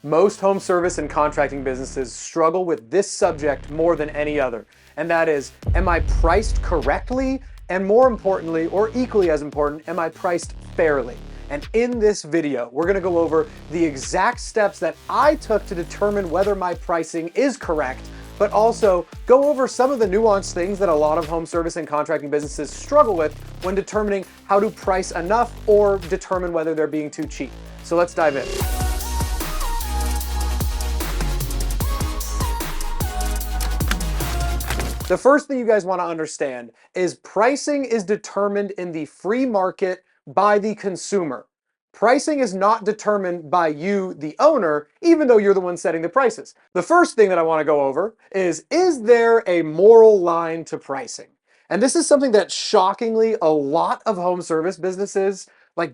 Most home service and contracting businesses struggle with this subject more than any other, and that is, am I priced correctly? And more importantly, or equally as important, am I priced fairly? And in this video, we're gonna go over the exact steps that I took to determine whether my pricing is correct, but also go over some of the nuanced things that a lot of home service and contracting businesses struggle with when determining how to price enough or determine whether they're being too cheap. So let's dive in. The first thing you guys want to understand is pricing is determined in the free market by the consumer. Pricing is not determined by you, the owner, even though you're the one setting the prices. The first thing that I want to go over is there a moral line to pricing? And this is something that shockingly a lot of home service businesses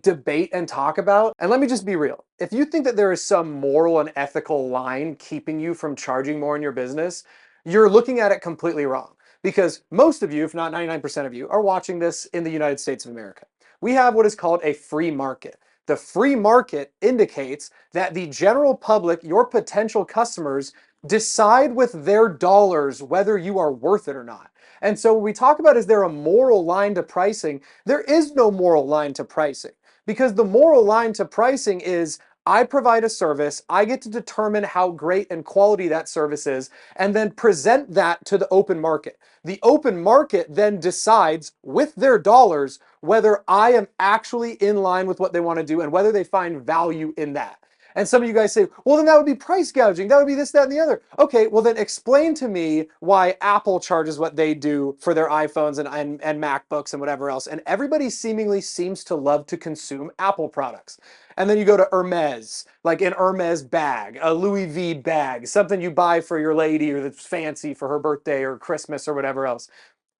debate and talk about. And let me just be real. If you think that there is some moral and ethical line keeping you from charging more in your business, you're looking at it completely wrong. Because most of you, if not 99% of you, are watching this in the United States of America. We have what is called a free market. The free market indicates that the general public, your potential customers, decide with their dollars whether you are worth it or not. And so when we talk about, is there a moral line to pricing? There is no moral line to pricing, because the moral line to pricing is, I provide a service, I get to determine how great and quality that service is, and then present that to the open market. The open market then decides with their dollars whether I am actually in line with what they want to do and whether they find value in that. And some of you guys say, well, then that would be price gouging. That would be this, that, and the other. Okay, well then explain to me why Apple charges what they do for their iPhones and MacBooks and whatever else. And everybody seemingly seems to love to consume Apple products. And then you go to Hermes, like an Hermes bag, a Louis V bag, something you buy for your lady or that's fancy for her birthday or Christmas or whatever else.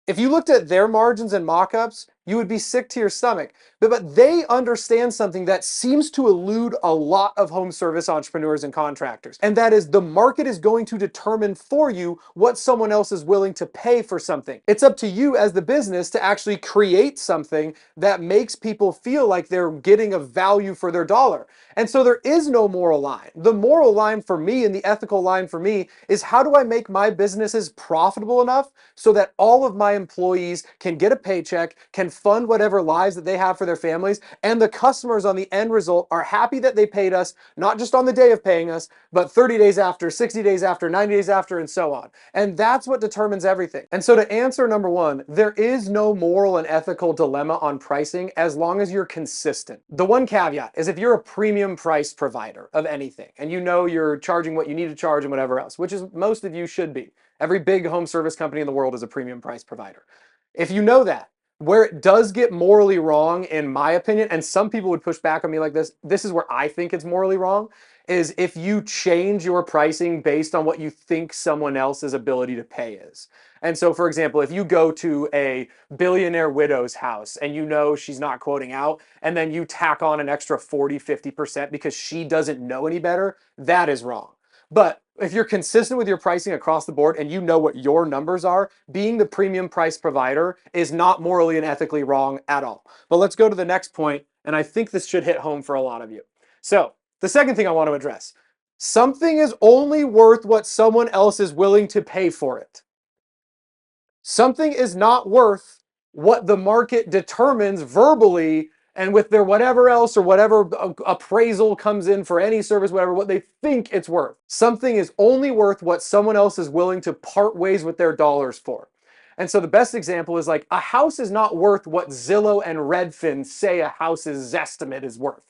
If you looked at their margins and mock-ups, you would be sick to your stomach. But they understand something that seems to elude a lot of home service entrepreneurs and contractors. And that is, the market is going to determine for you what someone else is willing to pay for something. It's up to you as the business to actually create something that makes people feel like they're getting a value for their dollar. And so there is no moral line. The moral line for me and the ethical line for me is, how do I make my businesses profitable enough so that all of my employees can get a paycheck, can fund whatever lives that they have for their families, and the customers on the end result are happy that they paid us, not just on the day of paying us, but 30 days after, 60 days after, 90 days after, and so on. And that's what determines everything. And so to answer number one, there is no moral and ethical dilemma on pricing as long as you're consistent. The one caveat is if you're a premium price provider of anything, and you know you're charging what you need to charge and whatever else, which is most of you should be. Every big home service company in the world is a premium price provider. If you know that, where it does get morally wrong, in my opinion, and some people would push back on me like this is where I think it's morally wrong, is if you change your pricing based on what you think someone else's ability to pay is. And so, for example, if you go to a billionaire widow's house and you know she's not quoting out, and then you tack on an extra 40, 50% because she doesn't know any better, that is wrong. But if you're consistent with your pricing across the board and you know what your numbers are, being the premium price provider is not morally and ethically wrong at all. But let's go to the next point, and I think this should hit home for a lot of you. So the second thing I want to address, something is only worth what someone else is willing to pay for it. Something is not worth what the market determines verbally and with their whatever else or whatever appraisal comes in for any service, whatever, what they think it's worth. Something is only worth what someone else is willing to part ways with their dollars for. And so the best example is, like, a house is not worth what Zillow and Redfin say a house's estimate is worth.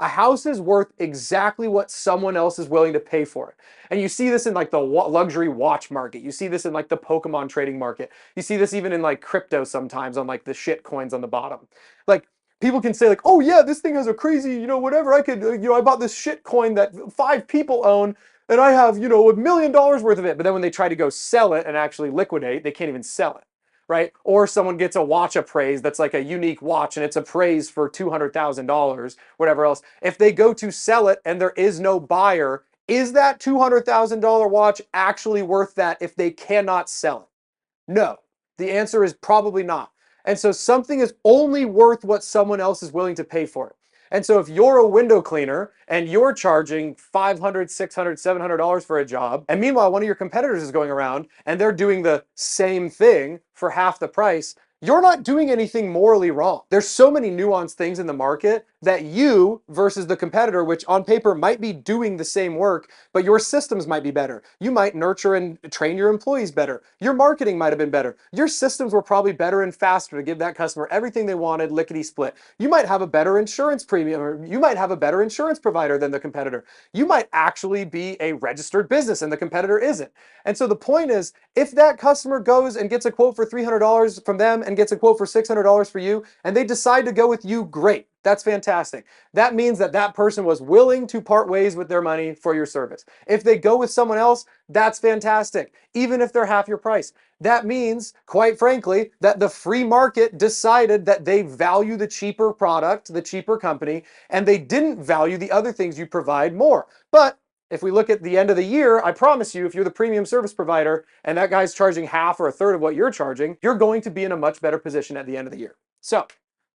A house is worth exactly what someone else is willing to pay for it. And you see this in like the luxury watch market. You see this in like the Pokemon trading market. You see this even in like crypto sometimes on like the shit coins on the bottom. Like, people can say like, oh yeah, this thing has a crazy, whatever, I could, I bought this shit coin that 5 people own and I have, $1 million worth of it. But then when they try to go sell it and actually liquidate, they can't even sell it. Right? Or someone gets a watch appraised that's like a unique watch and it's appraised for $200,000, whatever else. If they go to sell it and there is no buyer, is that $200,000 watch actually worth that if they cannot sell it? No. The answer is probably not. And so something is only worth what someone else is willing to pay for it. And so if you're a window cleaner and you're charging $500, $600, $700 for a job, and meanwhile one of your competitors is going around and they're doing the same thing for half the price, you're not doing anything morally wrong. There's so many nuanced things in the market that you versus the competitor, which on paper might be doing the same work, but your systems might be better. You might nurture and train your employees better. Your marketing might have been better. Your systems were probably better and faster to give that customer everything they wanted, lickety split. You might have a better insurance premium, or you might have a better insurance provider than the competitor. You might actually be a registered business and the competitor isn't. And so the point is, if that customer goes and gets a quote for $300 from them and gets a quote for $600 for you, and they decide to go with you, great. That's fantastic. That means that that person was willing to part ways with their money for your service. If they go with someone else, that's fantastic, even if they're half your price. That means, quite frankly, that the free market decided that they value the cheaper product, the cheaper company, and they didn't value the other things you provide more. But if we look at the end of the year, I promise you, if you're the premium service provider and that guy's charging half or a third of what you're charging, you're going to be in a much better position at the end of the year. So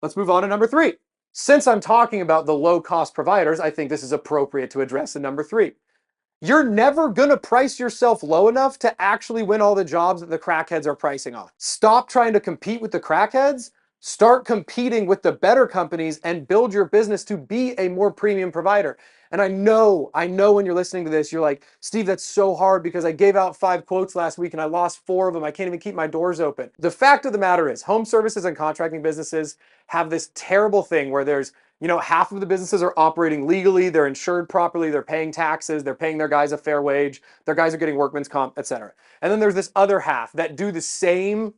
let's move on to number 3. Since I'm talking about the low-cost providers, I think this is appropriate to address in number 3. You're never gonna price yourself low enough to actually win all the jobs that the crackheads are pricing on. Stop trying to compete with the crackheads. Start competing with the better companies and build your business to be a more premium provider. And I know when you're listening to this, you're like, Steve, that's so hard because I gave out 5 quotes last week and I lost 4 of them. I can't even keep my doors open. The fact of the matter is, home services and contracting businesses have this terrible thing where there's, half of the businesses are operating legally, they're insured properly, they're paying taxes, they're paying their guys a fair wage, their guys are getting workman's comp, etc. And then there's this other half that do the same,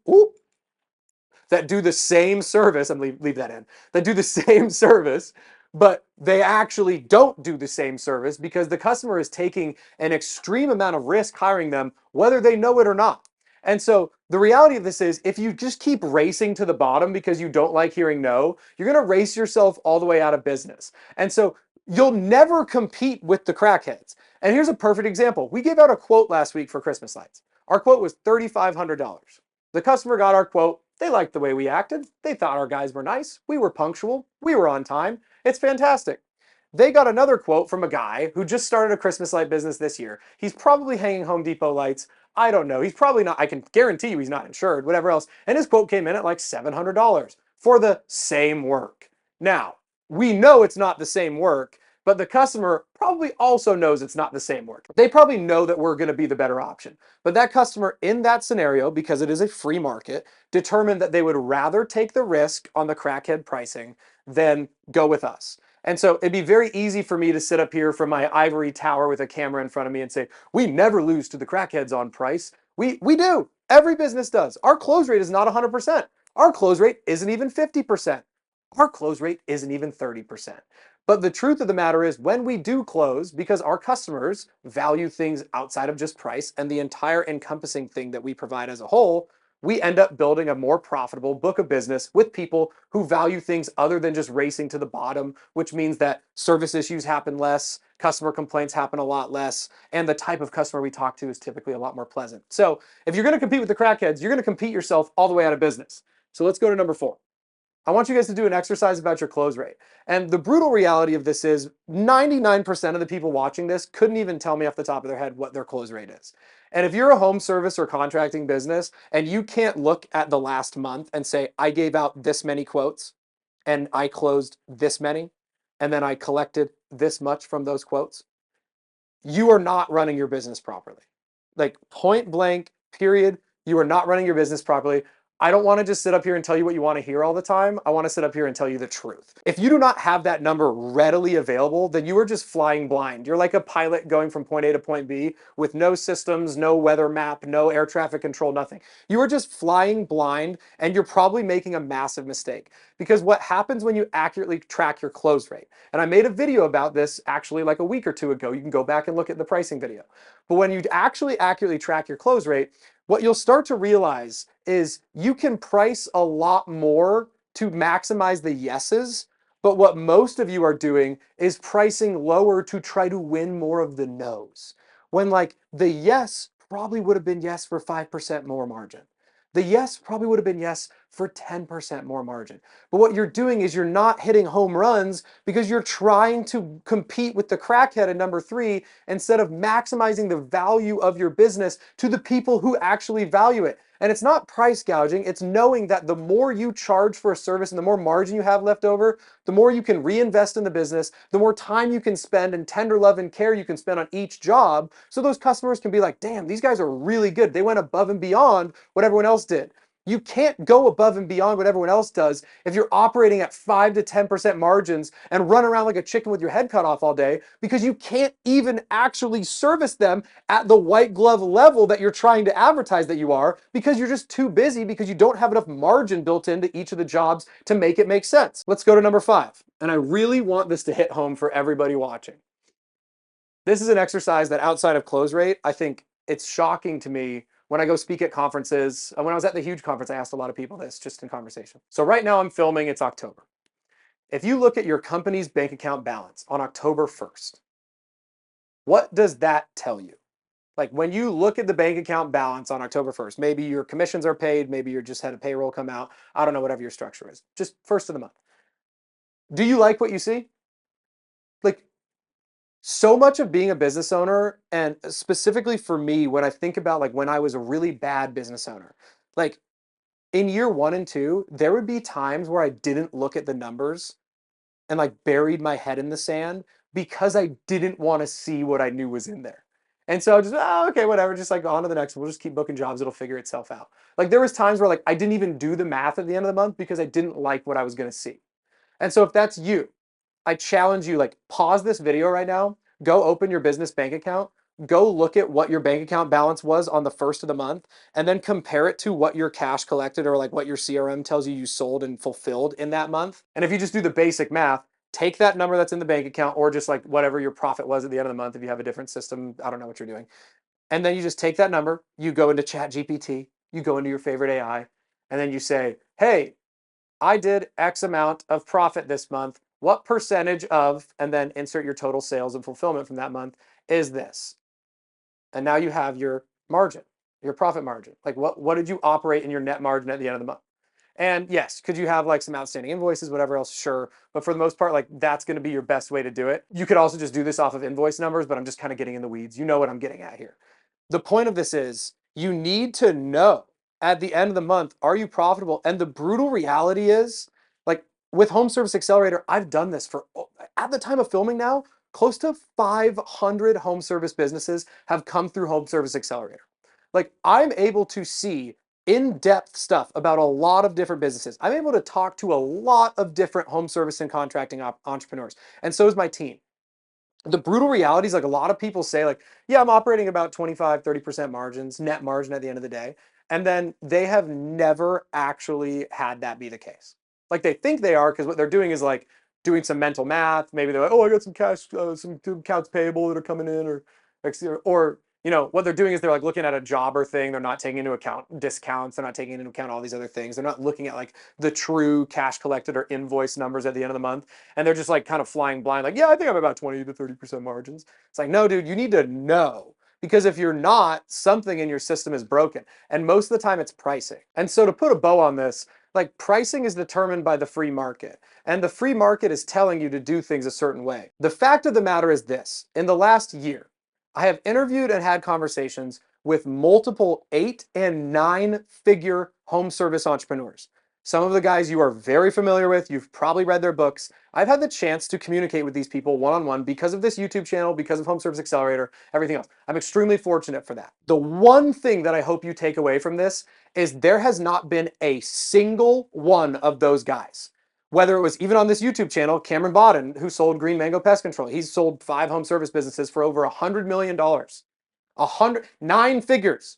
service, and leave that in, that do the same service, but they actually don't do the same service because the customer is taking an extreme amount of risk hiring them, whether they know it or not. And so the reality of this is, if you just keep racing to the bottom because you don't like hearing no, you're going to race yourself all the way out of business. And so you'll never compete with the crackheads. And here's a perfect example. We gave out a quote last week for Christmas lights. Our quote was $3,500. The customer got our quote. They liked the way we acted. They thought our guys were nice. We were punctual. We were on time. It's fantastic. They got another quote from a guy who just started a Christmas light business this year. He's probably hanging Home Depot lights. I don't know. He's probably not, I can guarantee you he's not insured, whatever else. And his quote came in at like $700 for the same work. Now, we know it's not the same work, but the customer probably also knows it's not the same work. They probably know that we're going to be the better option. But that customer in that scenario, because it is a free market, determined that they would rather take the risk on the crackhead pricing than go with us. And so it'd be very easy for me to sit up here from my ivory tower with a camera in front of me and say, we never lose to the crackheads on price. We do. Every business does. Our close rate is not 100%. Our close rate isn't even 50%. Our close rate isn't even 30%. But the truth of the matter is, when we do close, because our customers value things outside of just price and the entire encompassing thing that we provide as a whole, we end up building a more profitable book of business with people who value things other than just racing to the bottom, which means that service issues happen less, customer complaints happen a lot less, and the type of customer we talk to is typically a lot more pleasant. So if you're going to compete with the crackheads, you're going to compete yourself all the way out of business. So let's go to number 4. I want you guys to do an exercise about your close rate. And the brutal reality of this is 99% of the people watching this couldn't even tell me off the top of their head what their close rate is. And if you're a home service or contracting business and you can't look at the last month and say, I gave out this many quotes and I closed this many, and then I collected this much from those quotes, you are not running your business properly. Like, point blank, period, you are not running your business properly. I don't want to just sit up here and tell you what you want to hear all the time. I want to sit up here and tell you the truth. If you do not have that number readily available, then you are just flying blind. You're like a pilot going from point A to point B with no systems, no weather map, no air traffic control, nothing. You are just flying blind, and you're probably making a massive mistake. Because what happens when you accurately track your close rate, and I made a video about this actually like a week or 2 ago. You can go back and look at the pricing video. But when you actually accurately track your close rate, what you'll start to realize is you can price a lot more to maximize the yeses, but what most of you are doing is pricing lower to try to win more of the no's. When like the yes probably would have been yes for 5% more margin. The yes probably would have been yes for 10% more margin. But what you're doing is you're not hitting home runs because you're trying to compete with the crackhead at number 3 instead of maximizing the value of your business to the people who actually value it. And it's not price gouging, it's knowing that the more you charge for a service and the more margin you have left over, the more you can reinvest in the business, the more time you can spend and tender love and care you can spend on each job, so those customers can be like, damn, these guys are really good. They went above and beyond what everyone else did. You can't go above and beyond what everyone else does if you're operating at 5 to 10% margins and run around like a chicken with your head cut off all day, because you can't even actually service them at the white glove level that you're trying to advertise that you are, because you're just too busy, because you don't have enough margin built into each of the jobs to make it make sense. Let's go to number 5. And I really want this to hit home for everybody watching. This is an exercise that outside of close rate, I think it's shocking to me when I go speak at conferences. When I was at the huge conference, I asked a lot of people this just in conversation. So right now I'm filming, it's October. If you look at your company's bank account balance on October 1st, what does that tell you? Like when you look at the bank account balance on October 1st, maybe your commissions are paid, maybe you just had a payroll come out, I don't know, whatever your structure is, just first of the month. Do you like what you see? Like, so much of being a business owner, and specifically for me, when I think about like when I was a really bad business owner, like in year 1 and 2, there would be times where I didn't look at the numbers and like buried my head in the sand because I didn't want to see what I knew was in there. And so I just, oh, okay, whatever, just like on to the next one. We'll just keep booking jobs. It'll figure itself out. Like there was times where like I didn't even do the math at the end of the month because I didn't like what I was going to see. And so if that's you, I challenge you, like pause this video right now, go open your business bank account, go look at what your bank account balance was on the first of the month, and then compare it to what your cash collected or like what your CRM tells you you sold and fulfilled in that month. And if you just do the basic math, take that number that's in the bank account or just like whatever your profit was at the end of the month, if you have a different system, I don't know what you're doing. And then you just take that number, you go into Chat GPT, you go into your favorite AI, and then you say, hey, I did X amount of profit this month. What percentage of, and then insert your total sales and fulfillment from that month is this? And now you have your margin, your profit margin. Like what did you operate in your net margin at the end of the month? And yes, could you have like some outstanding invoices, whatever else? Sure. But for the most part, like that's going to be your best way to do it. You could also just do this off of invoice numbers, but I'm just kind of getting in the weeds. You know what I'm getting at here. The point of this is you need to know at the end of the month, are you profitable? And the brutal reality is, like with Home Service Accelerator, I've done this for, at the time of filming now, close to 500 home service businesses have come through Home Service Accelerator. Like I'm able to see in-depth stuff about a lot of different businesses. I'm able to talk to a lot of different home service and contracting entrepreneurs. And so is my team. The brutal reality is like a lot of people say like, yeah, I'm operating about 25, 30% margins, net margin at the end of the day. And then they have never actually had that be the case. Like they think they are because what they're doing is like doing some mental math. Maybe they're like, oh, I got some cash, some accounts payable that are coming in or you know, what they're doing is they're like looking at a jobber thing. They're not taking into account discounts. They're not taking into account all these other things. They're not looking at like the true cash collected or invoice numbers at the end of the month. And they're just like kind of flying blind. Like, yeah, I think I'm about 20 to 30% margins. It's like, no, dude, you need to know. Because if you're not, something in your system is broken. And most of the time it's pricing. And so to put a bow on this, like pricing is determined by the free market. And the free market is telling you to do things a certain way. The fact of the matter is this: in the last year, I have interviewed and had conversations with multiple 8 and 9-figure home service entrepreneurs. Some of the guys you are very familiar with, you've probably read their books. I've had the chance to communicate with these people one-on-one because of this YouTube channel, because of Home Service Accelerator, everything else. I'm extremely fortunate for that. The one thing that I hope you take away from this is there has not been a single one of those guys, whether it was even on this YouTube channel, Cameron Bodden, who sold Green Mango Pest Control. He's sold 5 home service businesses for over $100 million. 9 figures.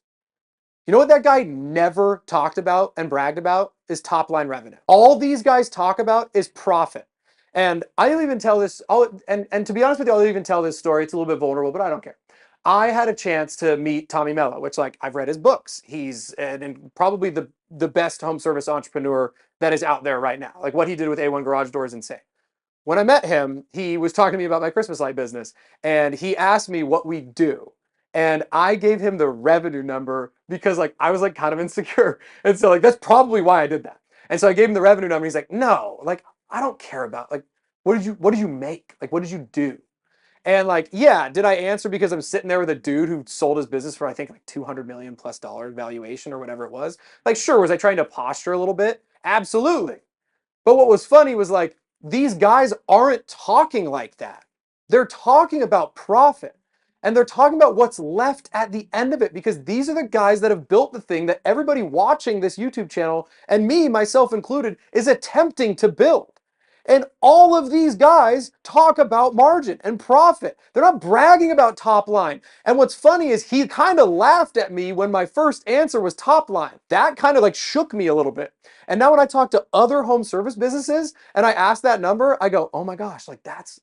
You know what that guy never talked about and bragged about is top line revenue. All these guys talk about is profit. And I'll even tell this, and to be honest with you, I'll even tell this story. It's a little bit vulnerable, but I don't care. I had a chance to meet Tommy Mello, which like I've read his books. He's probably the best home service entrepreneur that is out there right now. Like what he did with A1 Garage Door is insane. When I met him, he was talking to me about my Christmas light business, and he asked me what we do. And I gave him the revenue number because like I was like kind of insecure. And so like that's probably why I did that. And so I gave him the revenue number. He's like, no, like, I don't care about, like, what did you make? Like, what did you do? And like, yeah, did I answer because I'm sitting there with a dude who sold his business for, I think, like 200 million plus dollar valuation or whatever it was? Like, sure, was I trying to posture a little bit? Absolutely. But what was funny was like, these guys aren't talking like that. They're talking about profit. And they're talking about what's left at the end of it, because these are the guys that have built the thing that everybody watching this YouTube channel, and me, myself included, is attempting to build. And all of these guys talk about margin and profit. They're not bragging about top line. And what's funny is he kind of laughed at me when my first answer was top line. That kind of like shook me a little bit. And now when I talk to other home service businesses and I ask that number, I go, oh my gosh, like that's,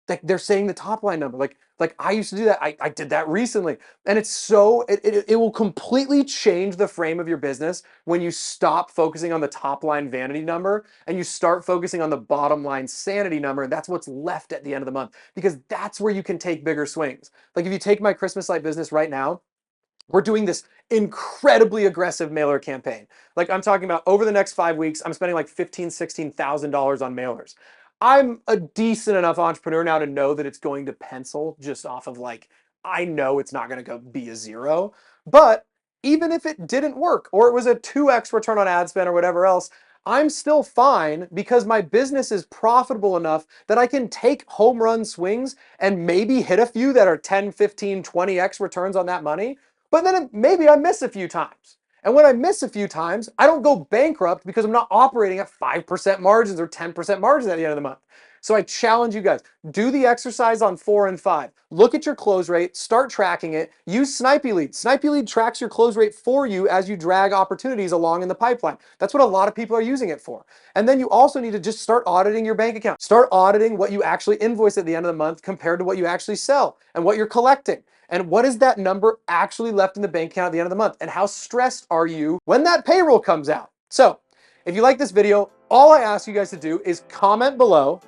like they're saying the top line number. Like I used to do that. I did that recently. And it's so, it will completely change the frame of your business when you stop focusing on the top line vanity number and you start focusing on the bottom line sanity number. And that's what's left at the end of the month, because that's where you can take bigger swings. Like if you take my Christmas light business right now, we're doing this incredibly aggressive mailer campaign. Like I'm talking about over the next 5 weeks, I'm spending like $15,000, $16,000 on mailers. I'm a decent enough entrepreneur now to know that it's going to pencil just off of like, I know it's not going to go be a zero. But even if it didn't work or it was a 2x return on ad spend or whatever else, I'm still fine because my business is profitable enough that I can take home run swings and maybe hit a few that are 10, 15, 20x returns on that money. But then maybe I miss a few times. And when I miss a few times, I don't go bankrupt because I'm not operating at 5% margins or 10% margins at the end of the month. So I challenge you guys, do the exercise on 4 and 5. Look at your close rate, start tracking it, use Snipey Lead. Snipey Lead tracks your close rate for you as you drag opportunities along in the pipeline. That's what a lot of people are using it for. And then you also need to just start auditing your bank account. Start auditing what you actually invoice at the end of the month compared to what you actually sell and what you're collecting. And what is that number actually left in the bank account at the end of the month? And how stressed are you when that payroll comes out? So if you like this video, all I ask you guys to do is comment below,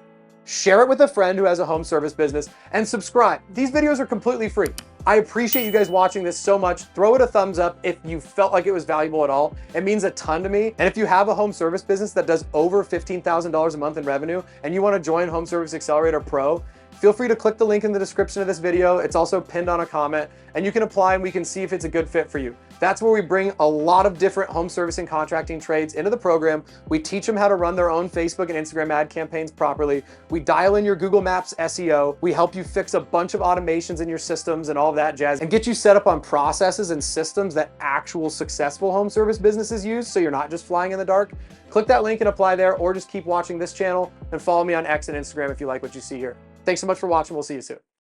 share it with a friend who has a home service business, and subscribe. These videos are completely free. I appreciate you guys watching this so much. Throw it a thumbs up if you felt like it was valuable at all. It means a ton to me. And if you have a home service business that does over $15,000 a month in revenue and you want to join Home Service Accelerator Pro, feel free to click the link in the description of this video. It's also pinned on a comment, and you can apply and we can see if it's a good fit for you. That's where we bring a lot of different home service and contracting trades into the program. We teach them how to run their own Facebook and Instagram ad campaigns properly. We dial in your Google Maps SEO. We help you fix a bunch of automations in your systems and all of that jazz, and get you set up on processes and systems that actual successful home service businesses use, so you're not just flying in the dark. Click that link and apply there, or just keep watching this channel and follow me on X and Instagram if you like what you see here. Thanks so much for watching. We'll see you soon.